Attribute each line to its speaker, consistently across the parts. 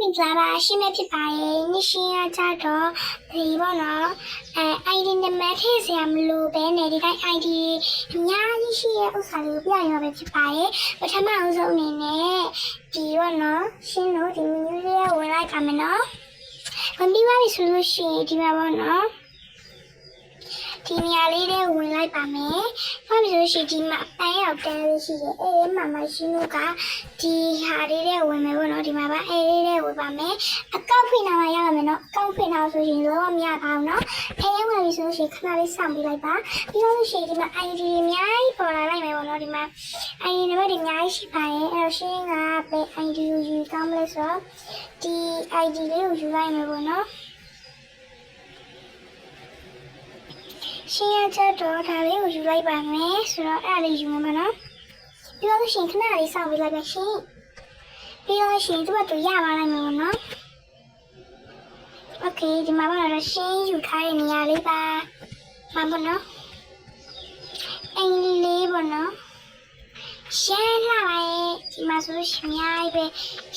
Speaker 1: မင်္ဂလာပါရှင်မဖြစ်ပါရဲ့ညရှင်ရကြတော့ဒီပေါ့နော်ID နံပါတ်ထည့်စရာမလိုပဲနဲ့ဒီတိုင်း ID အများကြီးရှိရဲ့ဥစ္စာလေးကိုပြရမှာပဲဖြစ်ပါရဲ့ပထမအဆုံးအနေနဲ့ဒီပေါ့နော်ရှင်တို့ဒီမီနူးလေးဝင်လိုက်ပါမယ်နော်ဝင်ပြီးပါပြီဆိုလို့ရှိရင်ဒီမှာပေါ့နော်ဒီနေရာလေးတွေဝင်လိုက်ပါမယ်။ဘာဖြစ်လို့ရှိဒီမှာအပန်းရောက်တဲလေးရှိတယ်။အေးမမရှင်တို့ကဒီဟာလေးတွေဝင်မယ်ပေါ့နော်ဒီမှာပါအေးလေးတွေဝင်ပါမယ်။အကောက်ဖွင့်ထားမှရပါမယ်နော်။အကောက်ဖွင့်ထားဆိုရင်တော့မရပါဘူးနော်။အေးဝင်ပြီဆိုလို့ရှိခဏလေးစောင့်ပြီးလိုက်ပါ။ပြီးတော့ရှိဒီမှာ ID အများကြီးပေါ်လာလိုက်မယ်ပေါ့နော်ဒီမှာ ID နံပါတ်တွေအများကြီးရှိပါရဲ့။အဲ့တော့ရှင်ကဘယ် ID ကိုယူကောင်းမလဲဆိုတော့ဒီ ID လေးကိုယူလိုက်မယ်ပေါ့နော်။ရှင်ရကြတော့ဒါလေးကိုယူလိုက်ပါမယ်ဆိုတော့အဲ့ဒါလေးယူမယ်မနော်ပြီးတော့ရှင်ခဏလေးစောင့်ပြီးလိုက်ပါရှင်ပြီးတော့ရှင်သူ့ဘက်သူရပါလိုက်မယ်နော်โอเคဒီမှာတော့ရှင်ယူထားတဲ့နေရာလေးပါမှာပေါ့နော်အင်္ဂလိပ်ပေါ့နော်ရှင်းလာပါရဲ့ဒီမှာဆိုလို့ရှင်များပဲ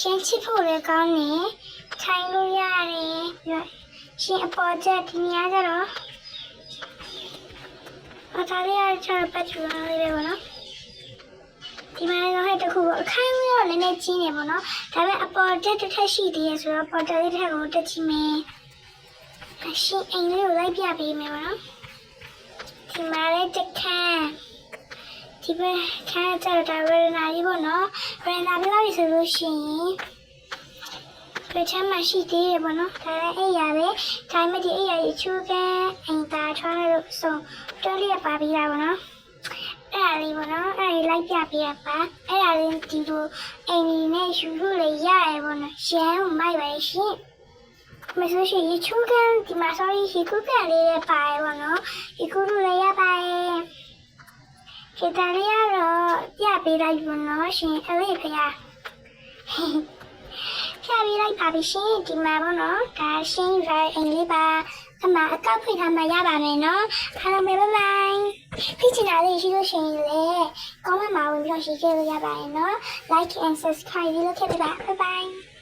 Speaker 1: ရှင်းချစ်ဖို့လည်းကောင်းနေထိုင်လို့ရတယ်ပြီးတော့ရှင်အပေါ်ချက်ဒီနေရာကြတော့အသားလေးအချာပတ်ချူလာလေးပဲပေါ့နော်ဒီမှာလည်းဟဲ့တခုပေါ့အခန်းလေးတော့နည်းနည်းကြီးနေပေါ့နော်ဒါပေမဲ့အပေါ်တက်တစ်ထက်ရှိသေးရဲ့ဆိုတော့ပေါ်တက်လေးတစ်ထက်ကိုတက်ချင်မယ်အရှင်အိမ်လေးကိုလိုက်ပြပေးမယ်ပေါ့နော်ဒီမှာလည်းတစ်ခန်းဒီဘက်ခန်းကျတော့ဒါရယ်နာကြီးပေါ့နော်ရယ်နာပြလိုက်ဆိုလို့ရှိရင်ပြချမ်းမရှိသေးတယ်ပေါ့နော်ဒါလည်းအိမ်ရပဲဒါပေမဲ့ဒီအိမ်ရကြီးချူကန်အိမ်သားထွားလို့ဆိုတော်လေးပါပြီးတာပေါ့နော်အဲ့ဒါလေးပေါ့နော်အဲ့ဒါလိုက်ပြပေးရပါအဲ့ဒါလေးဒီလိုအိမ်ကြီးနဲ့ယူလို့လည်းရရပေါ့နော်ရှမ်းကိုမိုက်ပါရှင်မဆိုရှင်ချူကန်ဒီမှာ sorry ရေကူးကန်လေးလည်းပါရပေါ့နော်ရေကူးလို့လည်းရပါရဲ့ဒီတလေးကတော့ပြပေးလိုက်ပေါ့နော်ရှင်အဲ့လေးဖေးဖြာပြီးလိုက်ပါပြီရှင်ဒီမှာပေါ့နော်ဒါရှင်ရိုင်းအိမ်လေးပါအမအကောက်ဖွင့်ထားမှရပါမယ်နော်အားလုံးပဲဘိုင်ဘိုင်ဖိချင်တာလေးရှိလို့ရှင်လေcomment မှာဝင်ပြီးတော့ရှိခဲ့လို့ရပါတယ်နော် like and subscribe လုပ်ခဲ့ပါ bye bye